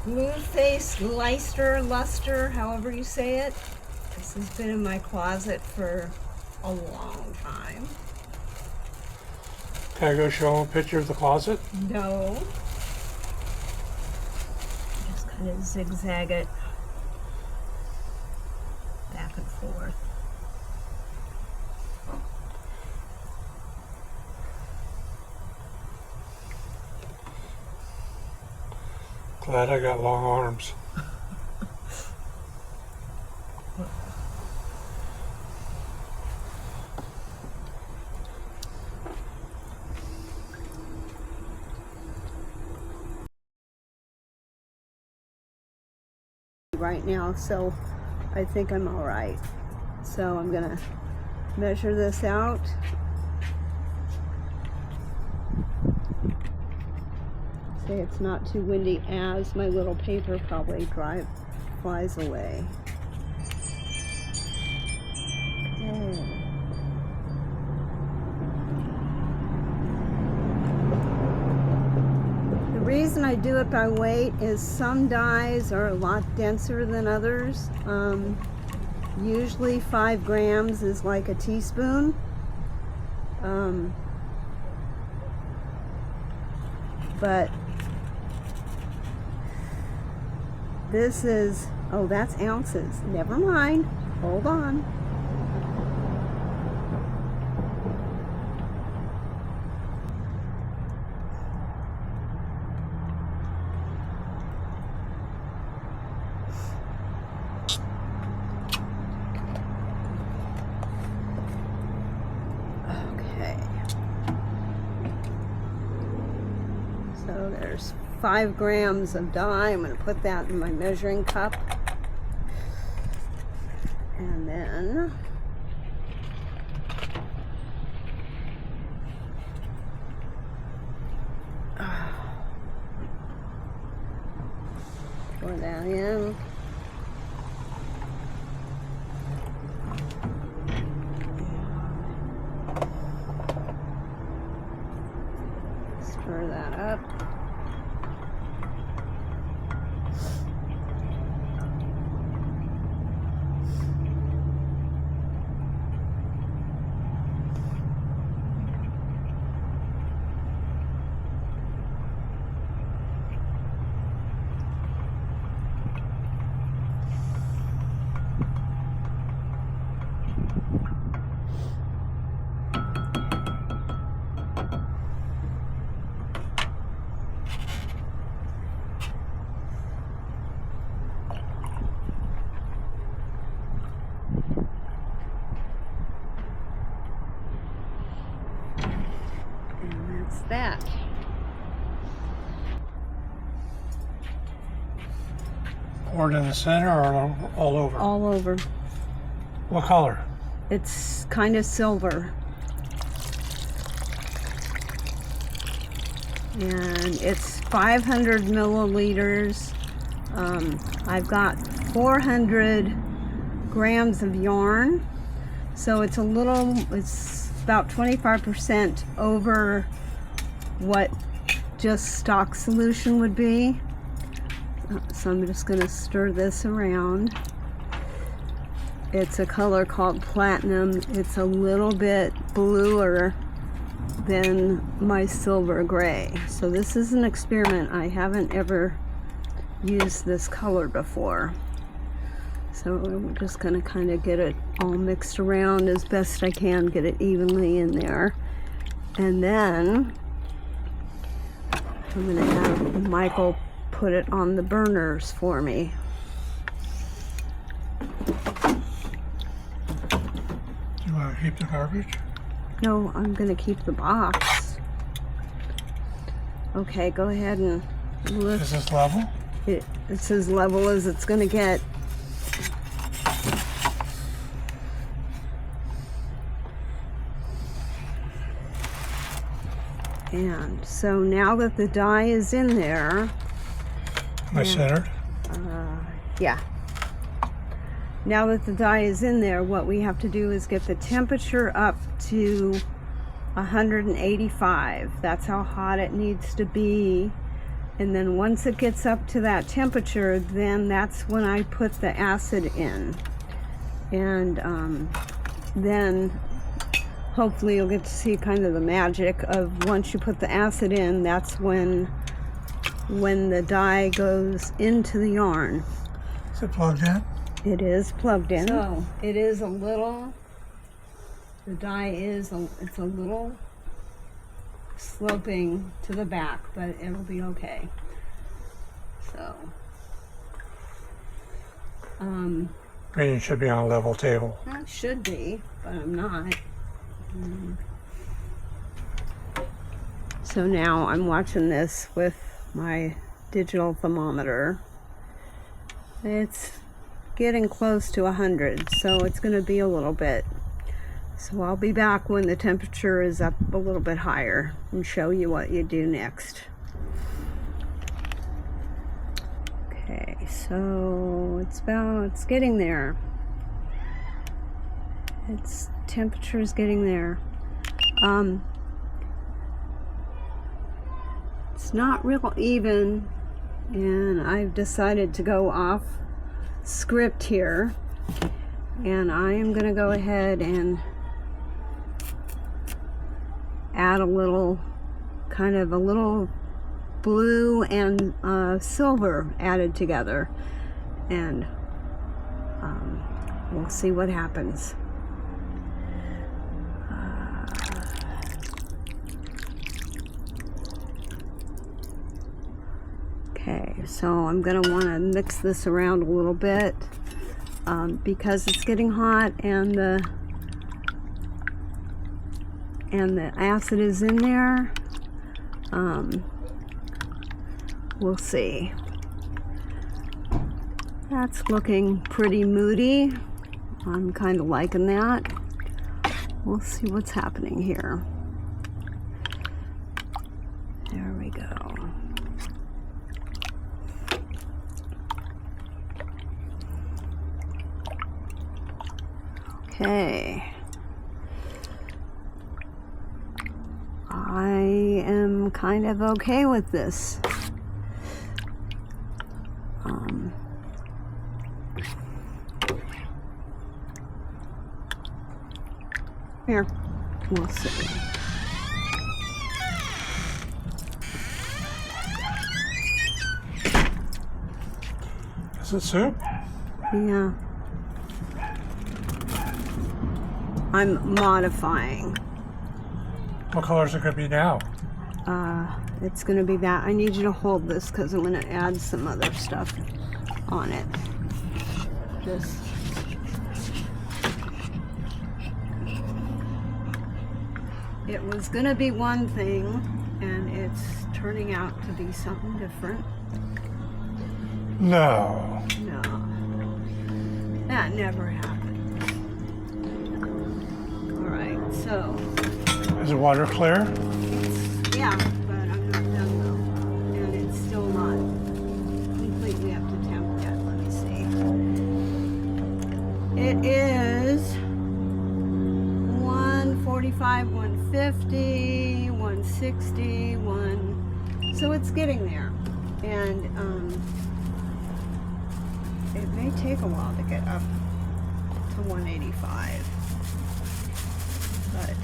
Blueface Luster, however you say it. This has been in my closet for a long time. Can I go show them a picture of the closet? No. Just kind of zigzag it back and forth. Glad I got long arms. Right now, so I think I'm all right. So I'm gonna measure this out. Say it's not too windy as my little paper probably flies away. Okay. The reason I do it by weight is some dyes are a lot denser than others. Usually 5 grams is like a teaspoon. But this is, oh, that's ounces. Never mind. Hold on. Okay. So there's 5 grams of dye. I'm going to put that in my measuring cup. And then pour that in. Stir that up. That. Pour it in the center or all over? All over. What color? It's kind of silver. And it's 500 milliliters. I've got 400 grams of yarn. So it's it's about 25% over what just stock solution would be. So I'm just going to stir this around. It's a color called platinum. It's a little bit bluer than my silver gray. So this is an experiment. I haven't ever used this color before. So I'm just going to kind of get it all mixed around as best I can, get it evenly in there. And then I'm going to have Michael put it on the burners for me. Do you want to keep the garbage? No, I'm going to keep the box. Okay, go ahead and look. Is this level? It's as level as it's going to get. And so now that the dye is in there, Am I centered? yeah. Now that the dye is in there, what we have to do is get the temperature up to 185. That's how hot it needs to be And then once it gets up to that temperature, then that's when I put the acid in. And then hopefully you'll get to see kind of the magic of once you put the acid in, that's when the dye goes into the yarn. Is it plugged in? It is plugged in. So it is a little, the dye is, it's a little sloping to the back, but it'll be okay. So, Meaning it should be on a level table. it should be, but I'm not. So now I'm watching this with my digital thermometer. It's getting close to 100, so it's going to be a little bit. So I'll be back when the temperature is up a little bit higher and show you what you do next. Okay, so it's getting there. Its temperature is getting there. It's not real even, and I've decided to go off script here, and I am going to go ahead and add a little, kind of a little blue and silver added together, and we'll see what happens. Okay, so I'm going to want to mix this around a little bit because it's getting hot and the acid is in there. We'll see. That's looking pretty moody. I'm kind of liking that. We'll see what's happening here. There we go. Okay. I am kind of okay with this. Here, we'll see. Is it soup? Yeah. I'm modifying. What color is it going to be now? It's going to be that. I need you to hold this because I'm going to add some other stuff on it. Just. It was going to be one thing, and it's turning out to be something different. No. No. That never happens. Alright, so. Is the water clear? Yeah, but I'm not done though. And it's still not completely up to temp yet. Let me see. It is 145, 150, 160, 1. So it's getting there. And it may take a while to get up to 185. But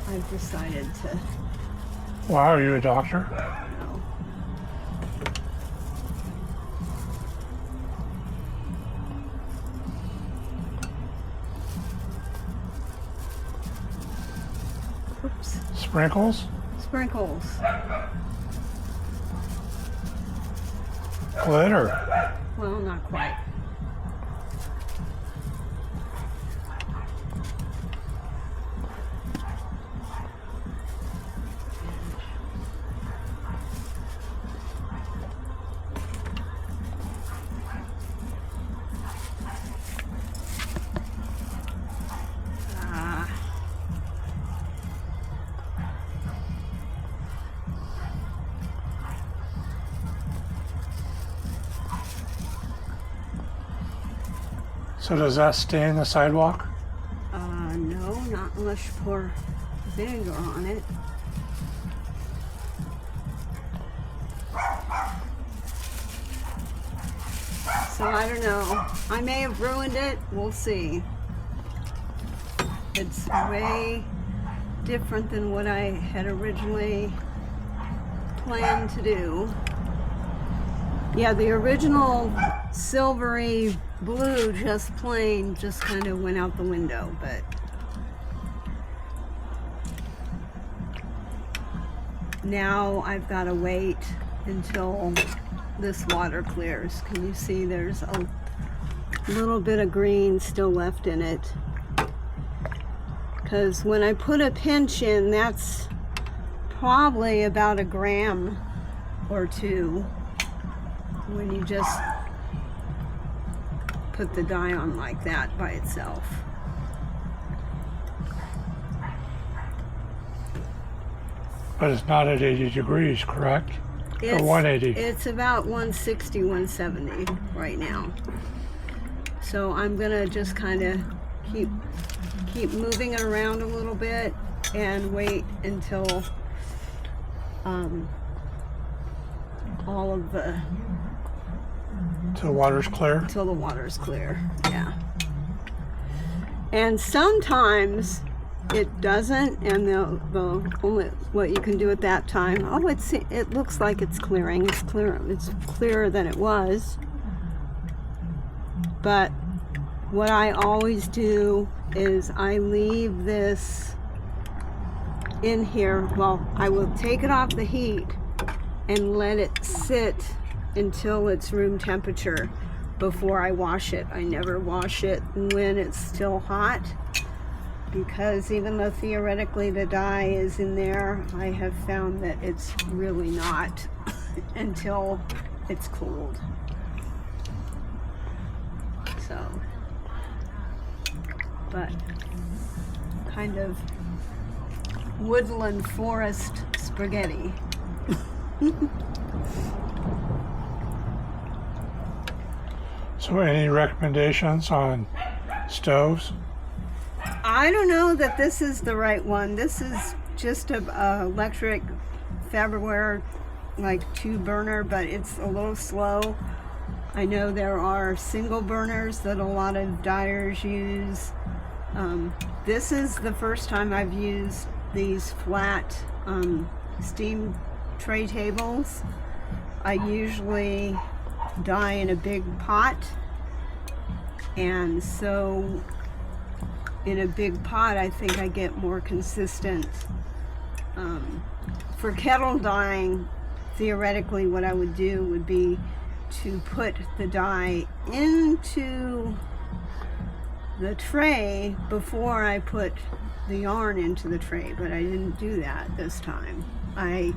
I've decided to. Wow, are you a doctor? No. Oops. Sprinkles? Sprinkles. Glitter? Well, not quite. So does that stain the sidewalk? unless you pour vinegar on it. So I don't know. I may have ruined it. We'll see. It's way different than what I had originally planned to do. Yeah, the original silvery blue, just plain, just kind of went out the window, but now I've got to wait until this water clears. Can you see there's a little bit of green still left in it? Because when I put a pinch in, that's probably about a gram or two when you just put the dye on like that by itself. But it's not at 80 degrees, correct? Or 180? It's about 160, 170 right now. So I'm gonna just kind of keep moving it around a little bit and wait until all of the Till the water's clear? Till the water's clear, yeah. And sometimes it doesn't, and the only what you can do at that time, oh, it looks like it's clearing. It's clearer than it was. But what I always do is I leave this in here. Well, I will take it off the heat and let it sit until it's room temperature before I wash it. I never wash it when it's still hot, because even though theoretically the dye is in there, I have found that it's really not until it's cooled. So, but kind of woodland forest spaghetti. So any recommendations on stoves? I don't know that this is the right one. This is just a electric Faberware, like 2-burner, but it's a little slow. I know there are single burners that a lot of dyers use. This is the first time I've used these flat steam tray tables. I usually dye in a big pot, and so in a big pot I think I get more consistent. For kettle dyeing, theoretically what I would do would be to put the dye into the tray before I put the yarn into the tray, but I didn't do that this time. I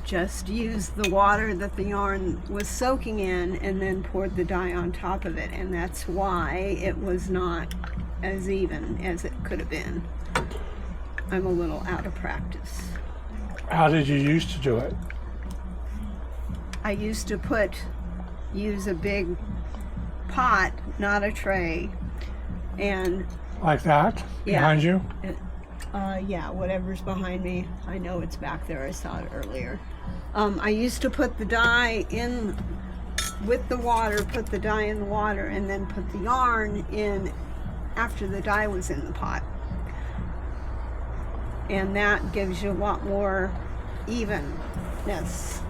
just used the water that the yarn was soaking in and then poured the dye on top of it, and that's why it was not as even as it could have been. I'm a little out of practice. How did you used to do it? I used to use a big pot, not a tray, and Like that? Yeah. Behind you? yeah, whatever's behind me. I know it's back there. I saw it earlier. I used to put the dye in with the water, put the dye in the water, and then put the yarn in after the dye was in the pot. And that gives you a lot more evenness.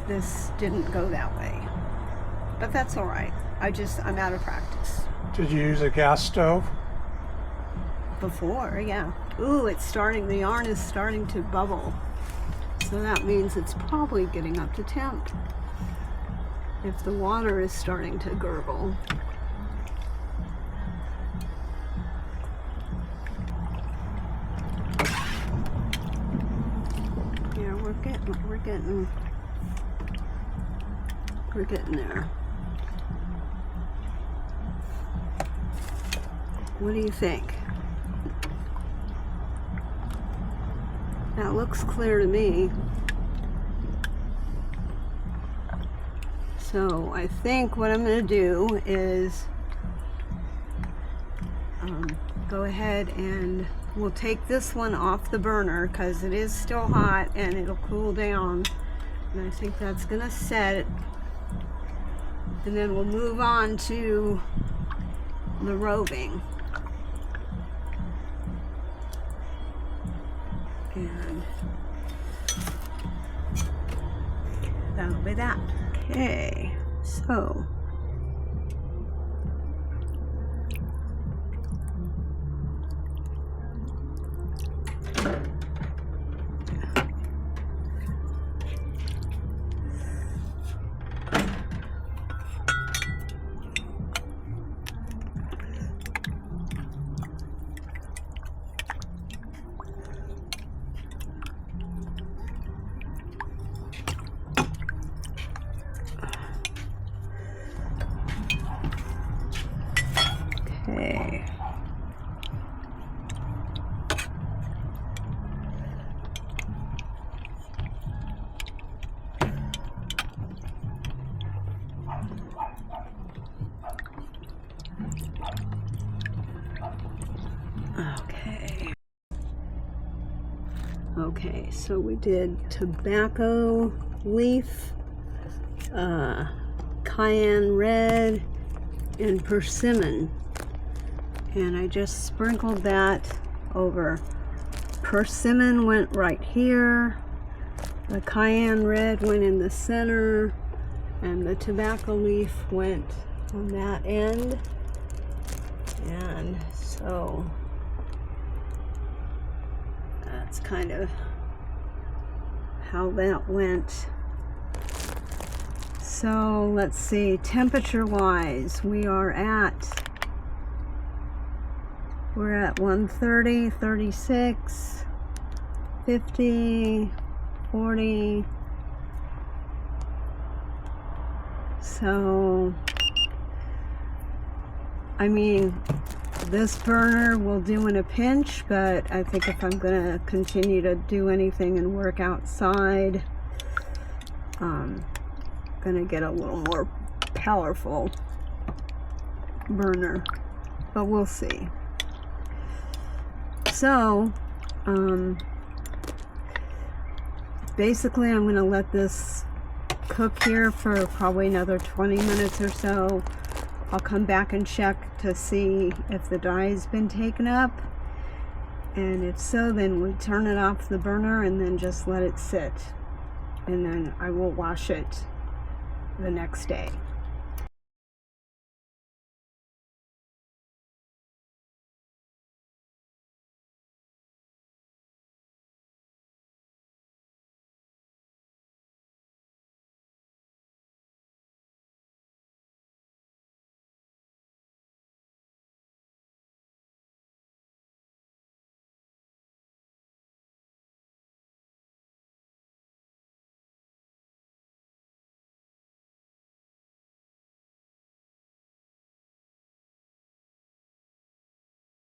This didn't go that way. But that's all right. I'm out of practice. Did you use a gas stove? Before, yeah. Ooh, the yarn is starting to bubble. So that means it's probably getting up to temp. If the water is starting to gurgle. Yeah, we're getting there. What do you think? That looks clear to me. So I think what I'm going to do is go ahead and we'll take this one off the burner because it is still hot and it'll cool down. And I think that's gonna set it. And then we'll move on to the roving. And that'll be that. Okay, so okay. Okay, so we did tobacco leaf, cayenne red, and persimmon. And I just sprinkled that over. Persimmon went right here, the cayenne red went in the center, and the tobacco leaf went on that end. And so that's kind of how that went. So let's see, temperature wise, we're at 130, 36, 50, 40. So, I mean, this burner will do in a pinch, but I think if I'm gonna continue to do anything and work outside, gonna get a little more powerful burner, but we'll see. So, basically I'm gonna let this cook here for probably another 20 minutes or so. I'll come back and check to see if the dye's been taken up, and if so, then we turn it off the burner and then just let it sit, and then I will wash it the next day.